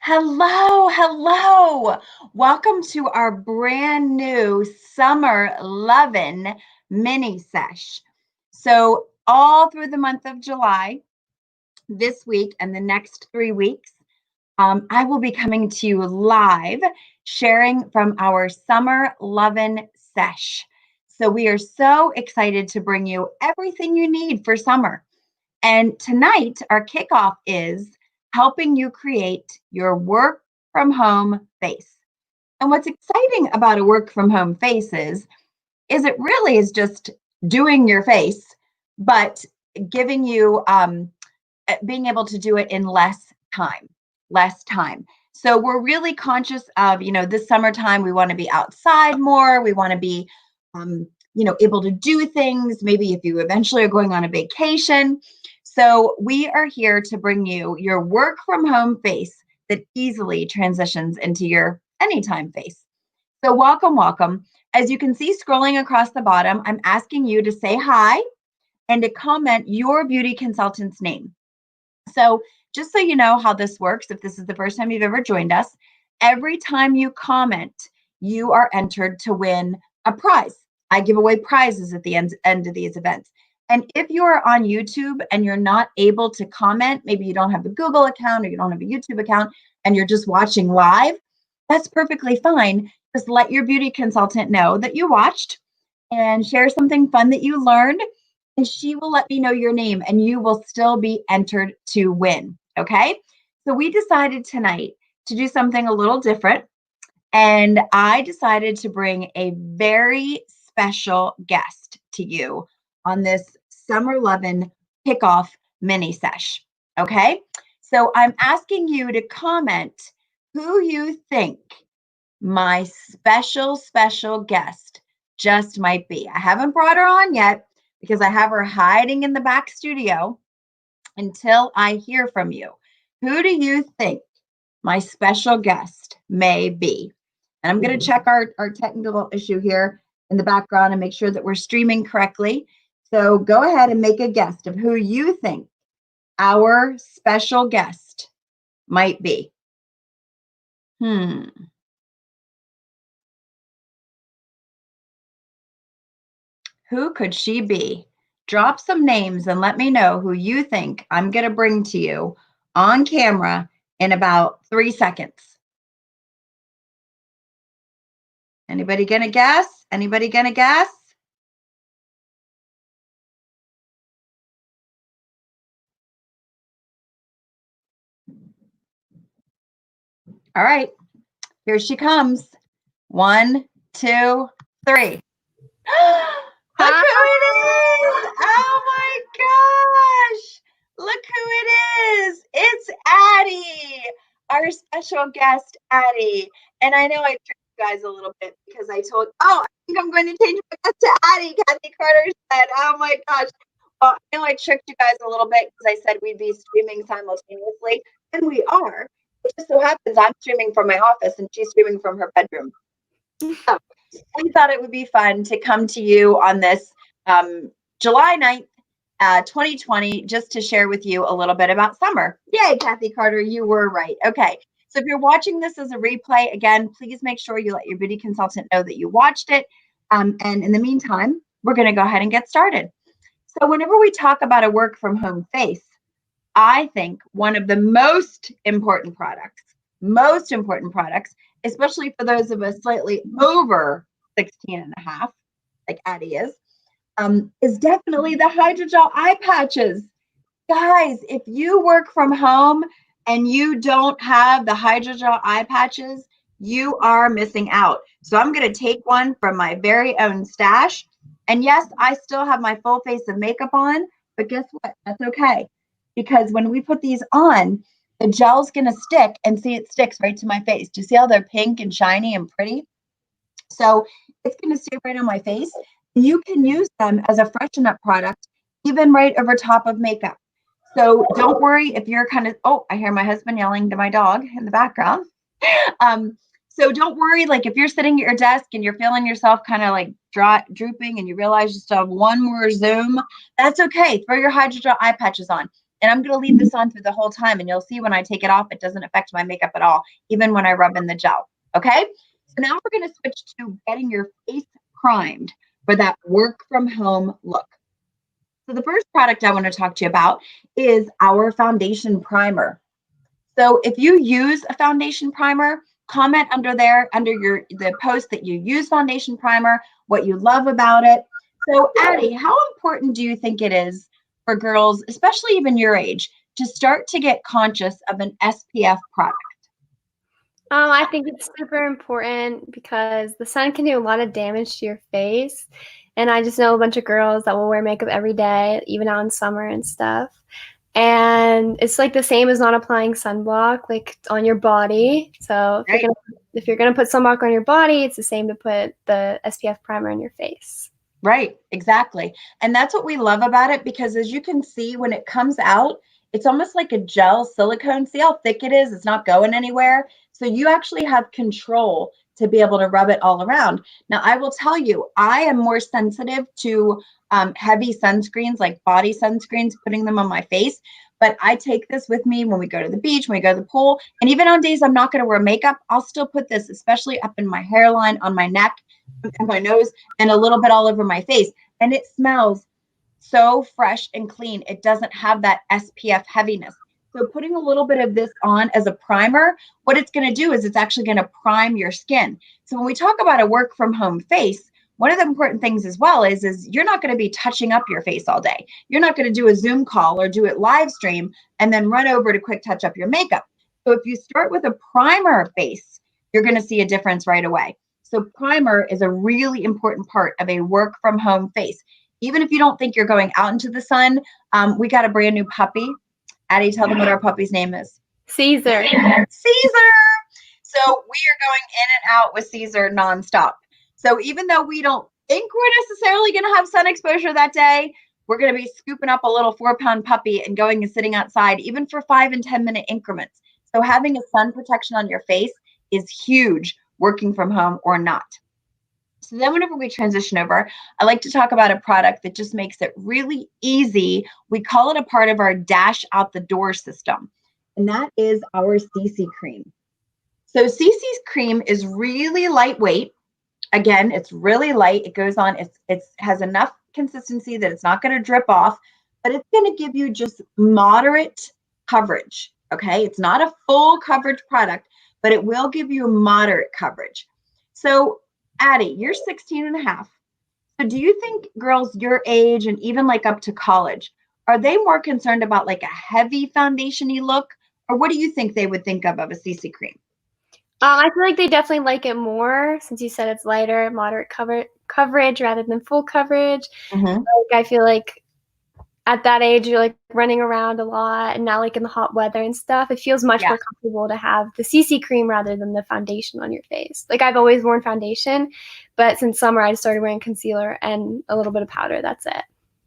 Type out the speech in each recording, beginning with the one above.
Hello, hello. Welcome to our brand new Summer Lovin' mini sesh. So, all through the month of July, this week and the next 3 weeks, I will be coming to you live, sharing from our Summer Lovin' sesh. So, we are so excited to bring you everything you need for summer. And tonight, our kickoff is helping you create your work from home face. And what's exciting about a work from home face is it really is just doing your face, but giving you being able to do it in less time. So we're really conscious of, this summertime, we want to be outside more. We want to be, able to do things. Maybe if you eventually are going on a vacation. So we are here to bring you your work from home face that easily transitions into your anytime face. So welcome, welcome. As you can see scrolling across the bottom, I'm asking you to say hi and to comment your beauty consultant's name. So just so you know how this works, if this is the first time you've ever joined us, every time you comment, you are entered to win a prize. I give away prizes at the end of these events. And if you are on YouTube and you're not able to comment, maybe you don't have a Google account or you don't have a YouTube account and you're just watching live, that's perfectly fine. Just let your beauty consultant know that you watched and share something fun that you learned, and she will let me know your name and you will still be entered to win. Okay. So we decided tonight to do something a little different. And I decided to bring a very special guest to you on this Summer Lovin' kickoff mini sesh. Okay. So I'm asking you to comment who you think my special guest just might be. I haven't brought her on yet because I have her hiding in the back studio until I hear from you. Who do you think my special guest may be? And I'm going to check our technical issue here in the background and make sure that we're streaming correctly. So go ahead and make a guess of who you think our special guest might be. Who could she be? Drop some names and let me know who you think I'm going to bring to you on camera in about 3 seconds. Anybody going to guess? Anybody going to guess? All right, here she comes. 1, 2, 3. Look who it is! Oh my gosh! Look who it is! It's Addie, our special guest, Addie. And I know I tricked you guys a little bit because I I think I'm going to change my guest to Addie. Kathy Carter said, oh my gosh. Well, I know I tricked you guys a little bit because I said we'd be streaming simultaneously, and we are. It just so happens I'm streaming from my office and she's streaming from her bedroom. So we thought it would be fun to come to you on this July 9th, 2020, just to share with you a little bit about summer. Yay, Kathy Carter, you were right. Okay, so if you're watching this as a replay, again, please make sure you let your beauty consultant know that you watched it. And in the meantime, we're going to go ahead and get started. So whenever we talk about a work from home face, I think one of the most important products, especially for those of us slightly over 16 and a half, like Addie is definitely the hydrogel eye patches. Guys, if you work from home and you don't have the hydrogel eye patches, you are missing out. So I'm going to take one from my very own stash. And yes, I still have my full face of makeup on, but guess what? That's okay. Because when we put these on, the gel's going to stick, and see, it sticks right to my face. Do you see how they're pink and shiny and pretty? So it's going to stay right on my face. You can use them as a freshen up product, even right over top of makeup. So don't worry if you're I hear my husband yelling to my dog in the background. So don't worry, like if you're sitting at your desk and you're feeling yourself kind of like drooping and you realize you still have one more Zoom, that's okay. Throw your hydrogel eye patches on. And I'm going to leave this on through the whole time. And you'll see when I take it off, it doesn't affect my makeup at all, even when I rub in the gel. Okay. So now we're going to switch to getting your face primed for that work from home look. So the first product I want to talk to you about is our foundation primer. So if you use a foundation primer, comment under there, under the post that you use foundation primer, what you love about it. So Addie, how important do you think it is for girls, especially even your age, to start to get conscious of an SPF product? I think it's super important because the sun can do a lot of damage to your face. And I just know a bunch of girls that will wear makeup every day, even out in summer and stuff. And it's like the same as not applying sunblock like on your body. So Right. if you're gonna put sunblock on your body, it's the same to put the SPF primer on your face. Right, exactly. And that's what we love about it, because as you can see, when it comes out, it's almost like a gel silicone. See how thick it is? It's not going anywhere. So you actually have control to be able to rub it all around. Now, I will tell you, I am more sensitive to heavy sunscreens, like body sunscreens, putting them on my face. But I take this with me when we go to the beach, when we go to the pool. And even on days I'm not going to wear makeup, I'll still put this, especially up in my hairline, on my neck, and my nose, and a little bit all over my face. And it smells so fresh and clean. It doesn't have that SPF heaviness. So putting a little bit of this on as a primer, what it's going to do is it's actually going to prime your skin. So when we talk about a work from home face, one of the important things as well is you're not going to be touching up your face all day. You're not going to do a Zoom call or do it live stream and then run over to quick touch up your makeup. So if you start with a primer face, you're going to see a difference right away. So primer is a really important part of a work from home face. Even if you don't think you're going out into the sun, we got a brand new puppy. Addie, tell them what our puppy's name is. Caesar. Caesar. So we are going in and out with Caesar nonstop. So even though we don't think we're necessarily going to have sun exposure that day, we're going to be scooping up a little 4-pound puppy and going and sitting outside, even for 5 and 10-minute increments. So having a sun protection on your face is huge, working from home or not. So then whenever we transition over, I like to talk about a product that just makes it really easy. We call it a part of our dash out the door system, and that is our CC cream. So CC's cream is really lightweight. Again, it's really light. It goes on, it has enough consistency that it's not going to drip off, but it's going to give you just moderate coverage. Okay, it's not a full coverage product, but it will give you moderate coverage. So Addie, you're 16 and a half. So do you think girls your age and even like up to college, are they more concerned about like a heavy foundation-y look? Or what do you think they would think of a CC cream? I feel like they definitely like it more since you said it's lighter, moderate coverage rather than full coverage. Mm-hmm. Like I feel like at that age you're like running around a lot, and now like in the hot weather and stuff, it feels much more comfortable to have the CC cream rather than the foundation on your face. Like I've always worn foundation, but since summer I started wearing concealer and a little bit of powder. That's it.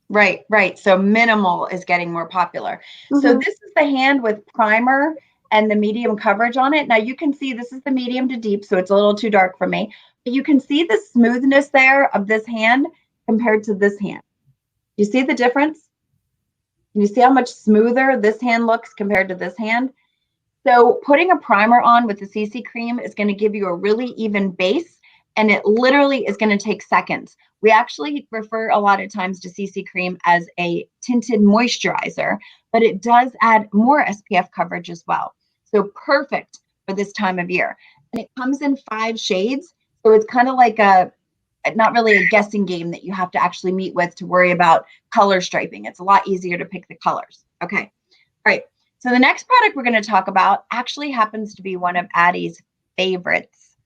Right, right. So minimal is getting more popular. Mm-hmm. So this is the hand with primer and the medium coverage on it. Now you can see this is the medium to deep, so it's a little too dark for me. But you can see the smoothness there of this hand compared to this hand. You see the difference? Can you see how much smoother this hand looks compared to this hand? So putting a primer on with the CC cream is going to give you a really even base, and it literally is going to take seconds. We actually refer a lot of times to CC cream as a tinted moisturizer, but it does add more SPF coverage as well. So perfect for this time of year. And it comes in 5 shades. So it's kind of like not really a guessing game that you have to actually meet with to worry about color striping. It's a lot easier to pick the colors. Okay. All right. So the next product we're going to talk about actually happens to be one of Addie's favorites.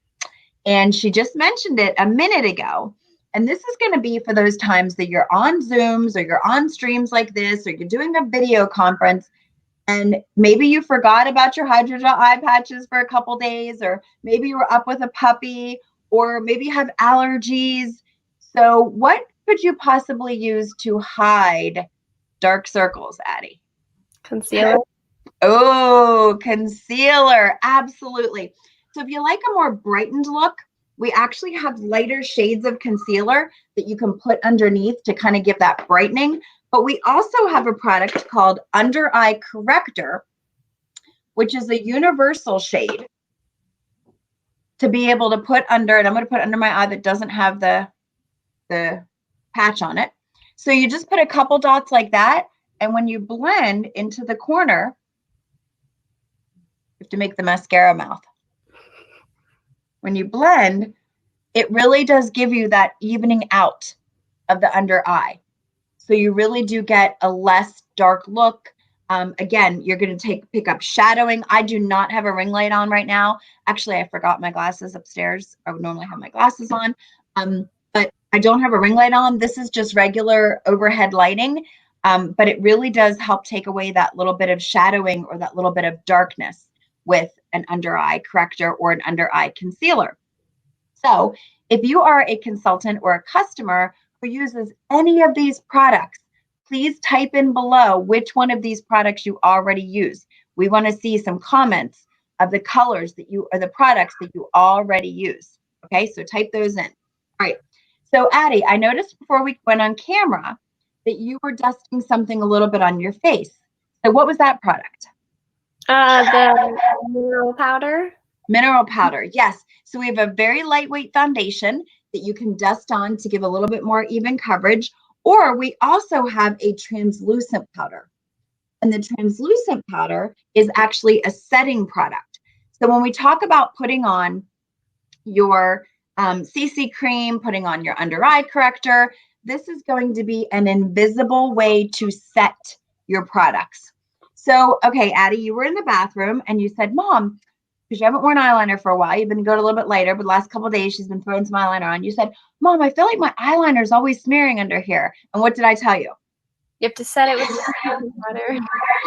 And she just mentioned it a minute ago. And this is going to be for those times that you're on Zooms or you're on streams like this, or you're doing a video conference, and maybe you forgot about your hydrogel eye patches for a couple days, or maybe you were up with a puppy, or maybe you have allergies. So what could you possibly use to hide dark circles, Addie? Concealer. Oh, concealer. Absolutely. So if you like a more brightened look, we actually have lighter shades of concealer that you can put underneath to kind of give that brightening. But we also have a product called Under Eye Corrector, which is a universal shade to be able to put under, and I'm going to put under my eye that doesn't have the patch on it. So you just put a couple dots like that, and when you blend into the corner, you have to make the mascara mouth. When you blend, it really does give you that evening out of the under eye. So you really do get a less dark look. Again, you're going to pick up shadowing. I do not have a ring light on right now. Actually, I forgot my glasses upstairs. I would normally have my glasses on, but I don't have a ring light on. This is just regular overhead lighting, but it really does help take away that little bit of shadowing or that little bit of darkness with an under eye corrector or an under eye concealer. So if you are a consultant or a customer who uses any of these products, please type in below which one of these products you already use. We want to see some comments of the colors that you, or the products that you already use. Okay, so type those in. All right. So Addie, I noticed before we went on camera that you were dusting something a little bit on your face. So what was that product? The mineral powder. Mineral powder, yes. So we have a very lightweight foundation that you can dust on to give a little bit more even coverage. Or we also have a translucent powder. And the translucent powder is actually a setting product. So when we talk about putting on your CC cream, putting on your under eye corrector, this is going to be an invisible way to set your products. So, okay, Addie, you were in the bathroom and you said, Mom, because you haven't worn eyeliner for a while, you've been going a little bit later, but the last couple of days she's been throwing some eyeliner on. You said, Mom, I feel like my eyeliner is always smearing under here. And what did I tell you? You have to set it with translucent powder.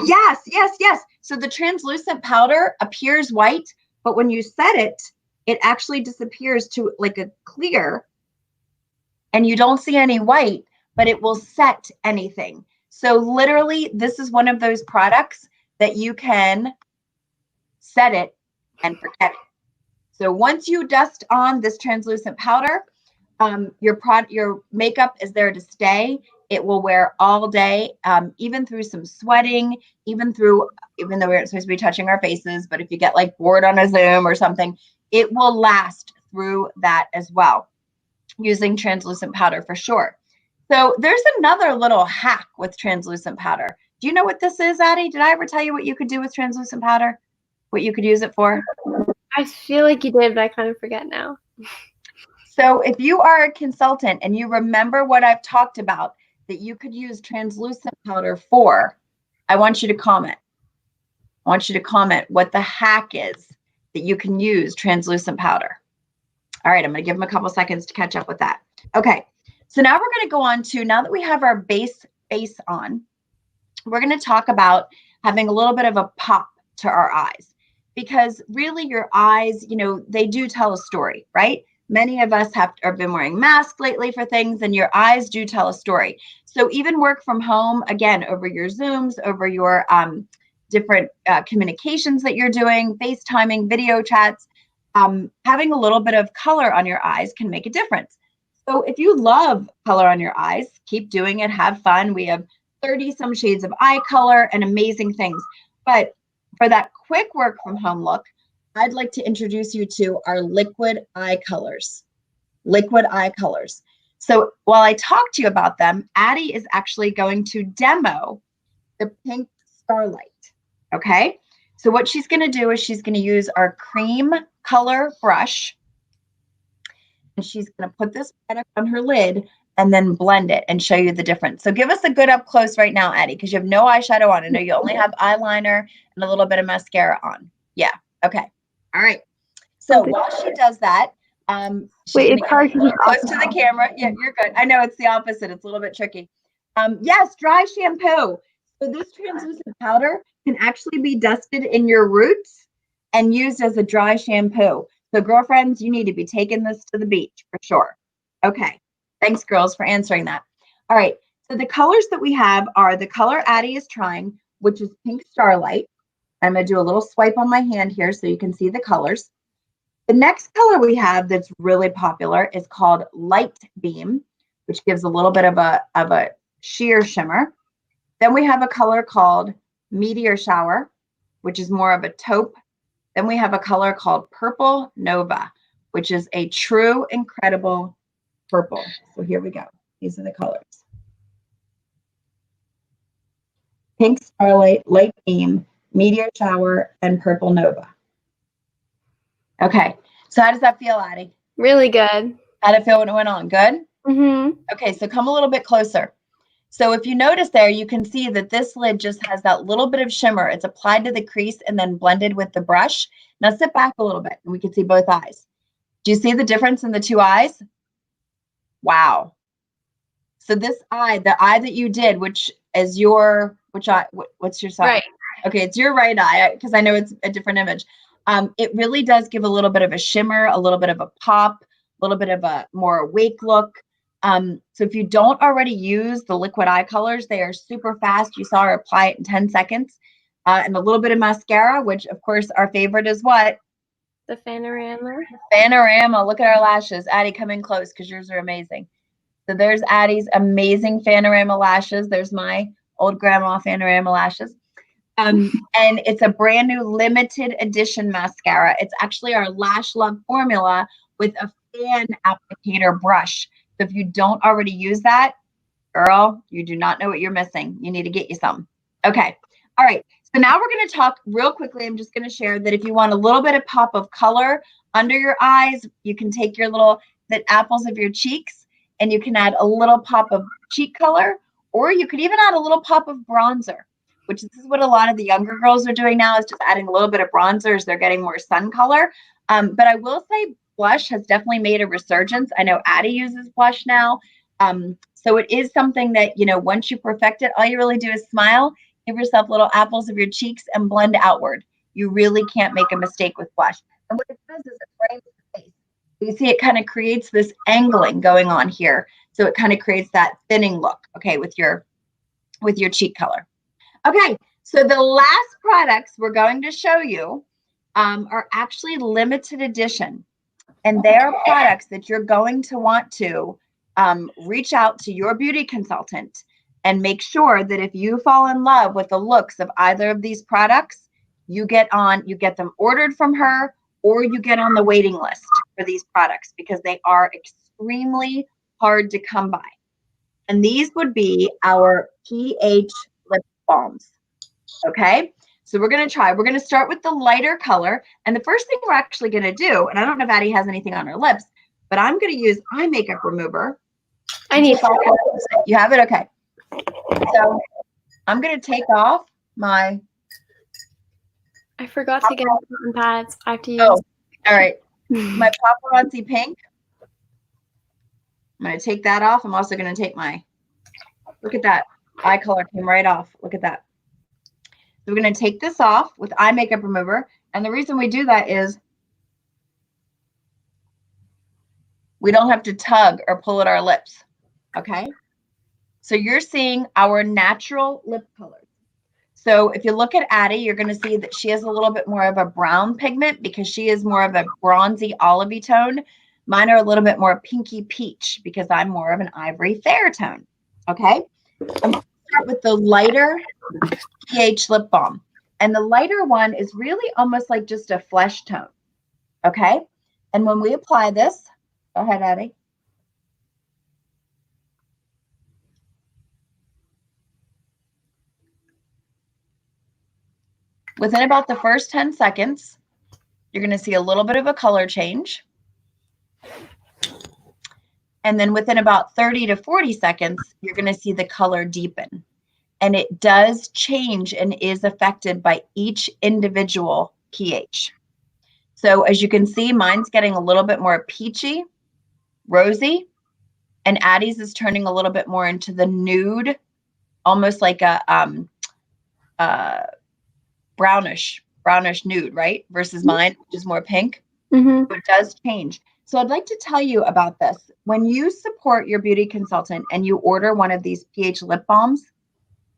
Yes, yes, yes. So the translucent powder appears white, but when you set it, it actually disappears to like a clear, and you don't see any white, but it will set anything. So literally, this is one of those products that you can set it and forget it. So once you dust on this translucent powder, your makeup is there to stay. It will wear all day, even through some sweating, even though we aren't supposed to be touching our faces, but if you get like bored on a Zoom or something, it will last through that as well, using translucent powder for sure. So there's another little hack with translucent powder. Do you know what this is, Addie? Did I ever tell you what you could do with translucent powder? What you could use it for? I feel like you did, but I kind of forget now. So if you are a consultant and you remember what I've talked about that you could use translucent powder for, I want you to comment. I want you to comment what the hack is that you can use translucent powder. All right, I'm going to give them a couple seconds to catch up with that. Okay, so now we're going to go on to, now that we have our base on, we're going to talk about having a little bit of a pop to our eyes, because really your eyes, you know, they do tell a story, right? Many of us have been wearing masks lately for things, and your eyes do tell a story. So even work from home, again, over your Zooms, over your different communications that you're doing, FaceTiming, video chats, having a little bit of color on your eyes can make a difference. So if you love color on your eyes, keep doing it, have fun. We have 30 some shades of eye color and amazing things. But for that quick work from home look, I'd like to introduce you to our liquid eye colors. Liquid eye colors. So while I talk to you about them, Addie is actually going to demo the Pink Starlight. Okay? So what she's going to do is she's going to use our cream color brush, and she's going to put this product on her lid and then blend it and show you the difference. So give us a good up close right now, Addie, because you have no eyeshadow on. I know you only have eyeliner and a little bit of mascara on. Yeah. Okay. All right. So while she does that, wait, it's hard to be close to the camera. Yeah, you're good. I know it's the opposite. It's a little bit tricky. Yes, dry shampoo. So this translucent powder can actually be dusted in your roots and used as a dry shampoo. So girlfriends, you need to be taking this to the beach for sure. Okay. Thanks, girls, for answering that. All right. So the colors that we have are the color Addie is trying, which is Pink Starlight. I'm going to do a little swipe on my hand here so you can see the colors. The next color we have that's really popular is called Light Beam, which gives a little bit of a sheer shimmer. Then we have a color called Meteor Shower, which is more of a taupe. Then we have a color called Purple Nova, which is a true, incredible purple. So here we go. These are the colors. Pink Starlight, Light Beam, Meteor Shower, and Purple Nova. Okay, so how does that feel, Addie? Really good. How did it feel when it went on? Good? Mm-hmm. Okay, so come a little bit closer. So if you notice there, you can see that this lid just has that little bit of shimmer. It's applied to the crease and then blended with the brush. Now sit back a little bit and we can see both eyes. Do you see the difference in the two eyes? Wow. So this eye, the eye that you did, which is your, which eye, what's your side? Right. Okay, it's your right eye, because I know it's a different image. It really does give a little bit of a shimmer, a little bit of a pop, a little bit of a more awake look. So if you don't already use the liquid eye colors, they are super fast. You saw her apply it in 10 seconds. And a little bit of mascara, which of course our favorite is what? The Panorama. Panorama. Look at our lashes. Addie, come in close because yours are amazing. So there's Addie's amazing Panorama lashes. There's my old grandma Panorama lashes. And it's a brand new limited edition mascara. It's actually our Lash Love formula with a fan applicator brush. So if you don't already use that, girl, you do not know what you're missing. You need to get you some. Okay. All right. So now we're going to talk real quickly. I'm just going to share that if you want a little bit of pop of color under your eyes, you can take your little, the apples of your cheeks, and you can add a little pop of cheek color, or you could even add a little pop of bronzer, which is what a lot of the younger girls are doing now, is just adding a little bit of bronzer as they're getting more sun color. But I will say blush has definitely made a resurgence. I know Addie uses blush now. So it is something that, you know, once you perfect it, all you really do is smile, give yourself little apples of your cheeks and blend outward. You really can't make a mistake with blush. And what it does is it frames the face. You see it kind of creates this angling going on here. So it kind of creates that thinning look, okay, with your cheek color. Okay, so the last products we're going to show you are actually limited edition. And they are products that you're going to want to reach out to your beauty consultant and make sure that if you fall in love with the looks of either of these products, you get them ordered from her, or you get on the waiting list for these products, because they are extremely hard to come by. And these would be our pH lip balms. Okay, so we're going to start with the lighter color. And the first thing we're actually going to do, and I don't know if Addie has anything on her lips, but I'm going to use eye makeup remover. I need You have it? Okay. So I'm going to take off my. I forgot to get cotton pads. I have to use. Oh, all right. My paparazzi pink. I'm going to take that off. I'm also going to take my, look at that. Eye color came right off. Look at that. So we're going to take this off with eye makeup remover. And the reason we do that is we don't have to tug or pull at our lips. Okay. So you're seeing our natural lip colors. So if you look at Addie, you're going to see that she has a little bit more of a brown pigment because she is more of a bronzy olivey tone. Mine are a little bit more pinky peach because I'm more of an ivory fair tone. Okay. I'm going to start with the lighter pH lip balm. And the lighter one is really almost like just a flesh tone. Okay. And when we apply this, go ahead, Addie. Within about the first 10 seconds, you're going to see a little bit of a color change. And then within about 30 to 40 seconds, you're going to see the color deepen. And it does change and is affected by each individual pH. So as you can see, mine's getting a little bit more peachy, rosy, and Addie's is turning a little bit more into the nude, almost like a brownish nude, right? Versus mine, which is more pink. Mm-hmm. It does change. So I'd like to tell you about this. When you support your beauty consultant and you order one of these pH lip balms,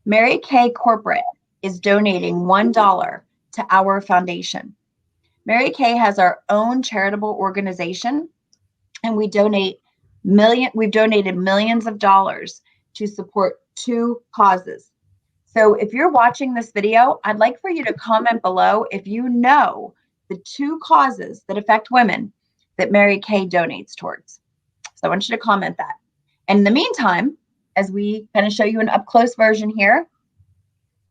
Mary Kay Corporate is donating $1 to our foundation. Mary Kay has our own charitable organization, and we've donated millions of dollars to support two causes. So if you're watching this video, I'd like for you to comment below if you know the 2 causes that affect women that Mary Kay donates towards. So I want you to comment that. And in the meantime, as we kind of show you an up close version here,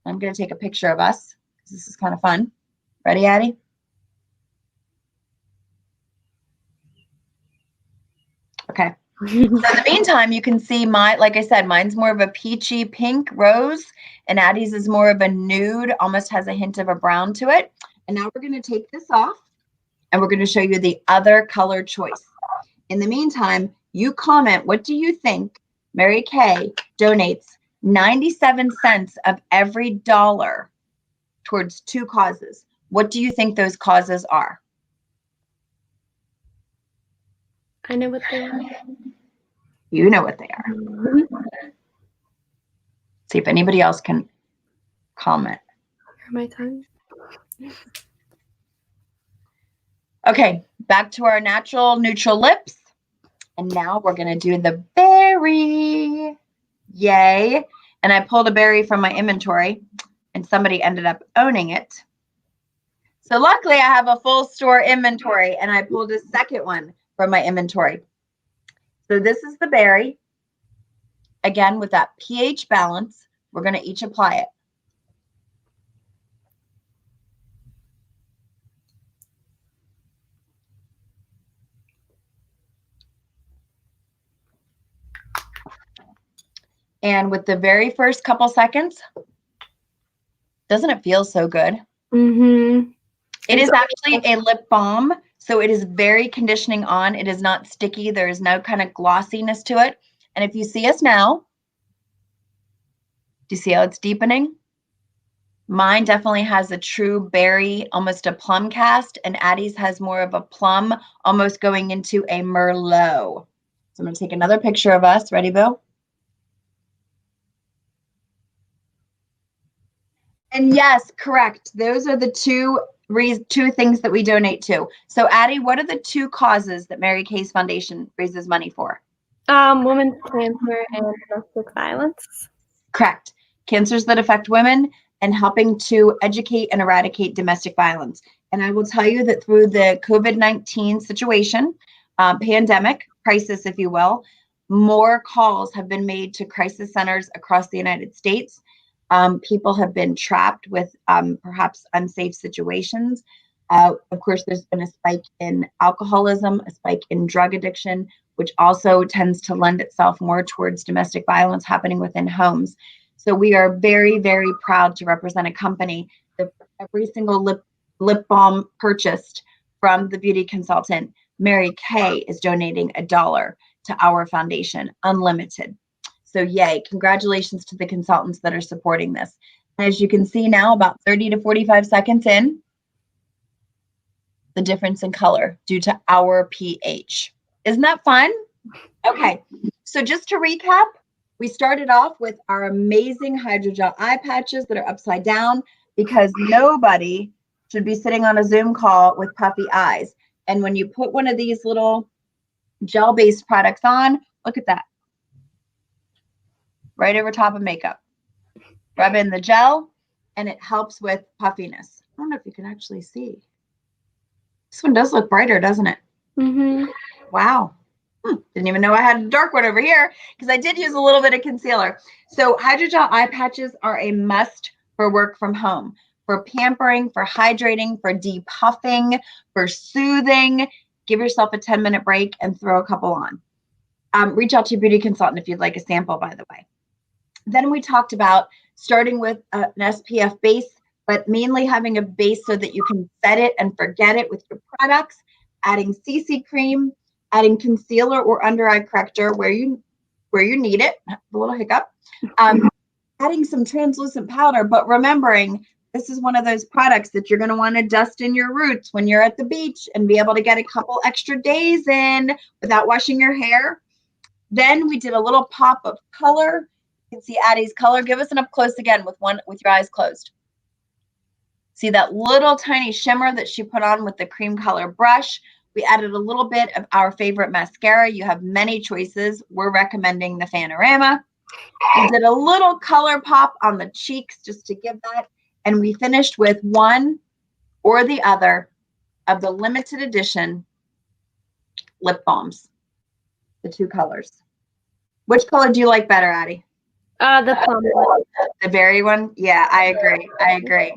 I'm going to take a picture of us because this is kind of fun. Ready, Addie? Okay. So in the meantime, you can see like I said, mine's more of a peachy pink rose, and Addie's is more of a nude, almost has a hint of a brown to it. And now we're going to take this off, and we're going to show you the other color choice. In the meantime, you comment, what do you think Mary Kay donates 97 cents of every dollar towards 2 causes? What do you think those causes are? I know what they are. You know what they are. See if anybody else can comment. My tongue. Okay, back to our natural neutral lips. And now we're going to do the berry. Yay. And I pulled a berry from my inventory, and somebody ended up owning it. So luckily, I have a full store inventory, and I pulled a second one from my inventory. So this is the berry. Again, with that pH balance, we're going to each apply it. And with the very first couple seconds, doesn't it feel so good? Mm-hmm. It is actually a lip balm, so it is very conditioning on. It is not sticky. There is no kind of glossiness to it. And if you see us now, do you see how it's deepening? Mine definitely has a true berry, almost a plum cast, and Addie's has more of a plum, almost going into a Merlot. So I'm going to take another picture of us. Ready, Bill? And yes, correct. Those are the two things that we donate to. So Addie, what are the 2 causes that Mary Kay's Foundation raises money for? Women's cancer and domestic violence. Correct. Cancers that affect women and helping to educate and eradicate domestic violence. And I will tell you that through the COVID-19 situation, pandemic, crisis, if you will, more calls have been made to crisis centers across the United States. People have been trapped with perhaps unsafe situations. Of course, there's been a spike in alcoholism, a spike in drug addiction, which also tends to lend itself more towards domestic violence happening within homes. So we are very, very proud to represent a company that every single lip balm purchased from the beauty consultant, Mary Kay, is donating $1 to our foundation, unlimited. So yay, congratulations to the consultants that are supporting this. As you can see now, about 30 to 45 seconds in, the difference in color due to our pH. Isn't that fun? Okay, so just to recap, we started off with our amazing hydrogel eye patches that are upside down because nobody should be sitting on a Zoom call with puffy eyes. And when you put one of these little gel-based products on, look at that. Right over top of makeup. Rub in the gel, and it helps with puffiness. I don't know if you can actually see. This one does look brighter, doesn't it? Mm-hmm. Wow. Didn't even know I had a dark one over here because I did use a little bit of concealer. So hydrogel eye patches are a must for work from home, for pampering, for hydrating, for depuffing, for soothing. Give yourself a 10-minute break and throw a couple on. Reach out to your beauty consultant if you'd like a sample, by the way. Then we talked about starting with an SPF base, but mainly having a base so that you can set it and forget it with your products, adding CC cream, adding concealer or under eye corrector where you need it, a little hiccup, adding some translucent powder, but remembering this is one of those products that you're going to want to dust in your roots when you're at the beach and be able to get a couple extra days in without washing your hair. Then we did a little pop of color. You can see Addie's color. Give us an up close again with your eyes closed. See that little tiny shimmer that she put on with the cream color brush. We added a little bit of our favorite mascara. You have many choices. We're recommending the Fanorama. We did a little color pop on the cheeks just to give that. And we finished with one or the other of the limited edition lip balms, the two colors. Which color do you like better, Addie? The plum one. The berry one? Yeah, I agree. I agree.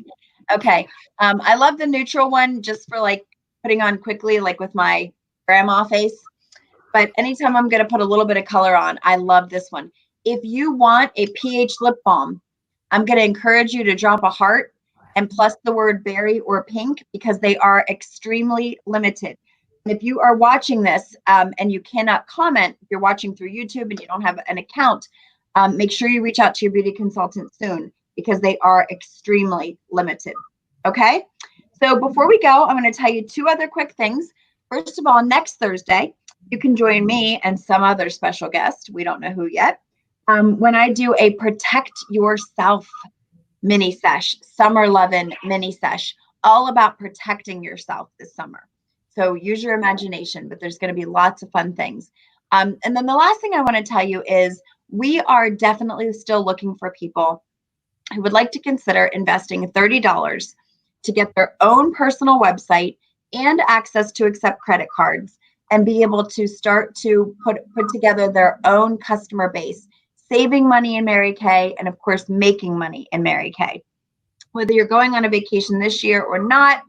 Okay. I love the neutral one just for like putting on quickly, like with my grandma face. But anytime I'm going to put a little bit of color on, I love this one. If you want a pH lip balm, I'm going to encourage you to drop a heart and plus the word berry or pink because they are extremely limited. And if you are watching this and you cannot comment, if you're watching through YouTube and you don't have an account, make sure you reach out to your beauty consultant soon because they are extremely limited. Okay? So before we go, I'm going to tell you two other quick things. First of all, next Thursday, you can join me and some other special guest. We don't know who yet. When I do a Protect Yourself mini sesh, Summer Lovin' mini sesh, all about protecting yourself this summer. So use your imagination, but there's going to be lots of fun things. And then the last thing I want to tell you is we are definitely still looking for people who would like to consider investing $30 to get their own personal website and access to accept credit cards and be able to start to put together their own customer base, saving money in Mary Kay, and of course, making money in Mary Kay. Whether you're going on a vacation this year or not,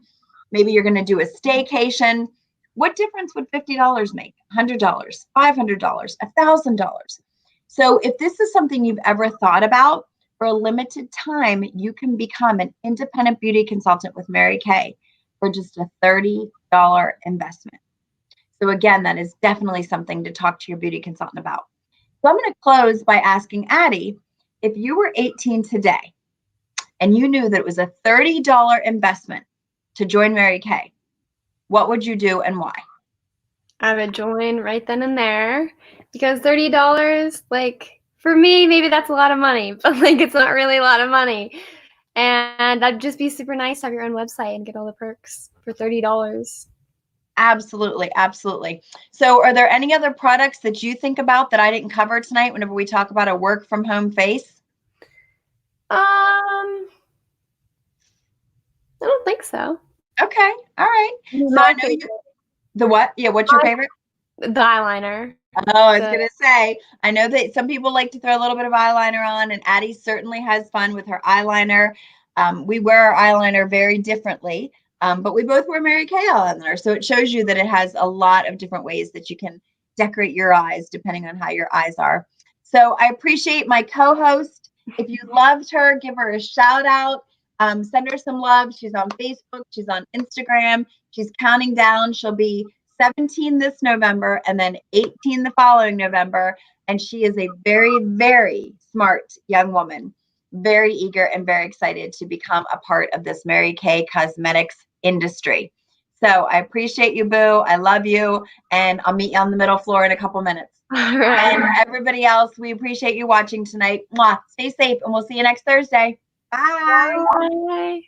maybe you're going to do a staycation. What difference would $50 make? $100, $500, $1,000? So if this is something you've ever thought about, for a limited time, you can become an independent beauty consultant with Mary Kay for just a $30 investment. So again, that is definitely something to talk to your beauty consultant about. So I'm going to close by asking Addie, if you were 18 today and you knew that it was a $30 investment to join Mary Kay, what would you do and why? I would join right then and there because $30, like for me, maybe that's a lot of money, but like it's not really a lot of money. And that'd just be super nice to have your own website and get all the perks for $30. Absolutely, absolutely. So are there any other products that you think about that I didn't cover tonight whenever we talk about a work from home face? I don't think so. Okay, all right. So My I know you, the what? Yeah, what's your favorite? The eyeliner. Oh, I was going to say, I know that some people like to throw a little bit of eyeliner on, and Addie certainly has fun with her eyeliner. We wear our eyeliner very differently, but we both wear Mary Kay eyeliner. So it shows you that it has a lot of different ways that you can decorate your eyes depending on how your eyes are. So I appreciate my co-host. If you loved her, give her a shout out. Send her some love. She's on Facebook. She's on Instagram. She's counting down. She'll be 17 this November and then 18 the following November. And she is a very, very smart young woman, very eager and very excited to become a part of this Mary Kay cosmetics industry. So I appreciate you, Boo. I love you. And I'll meet you on the middle floor in a couple minutes. All right. And everybody else, we appreciate you watching tonight. Mwah. Stay safe and we'll see you next Thursday. Bye. Bye.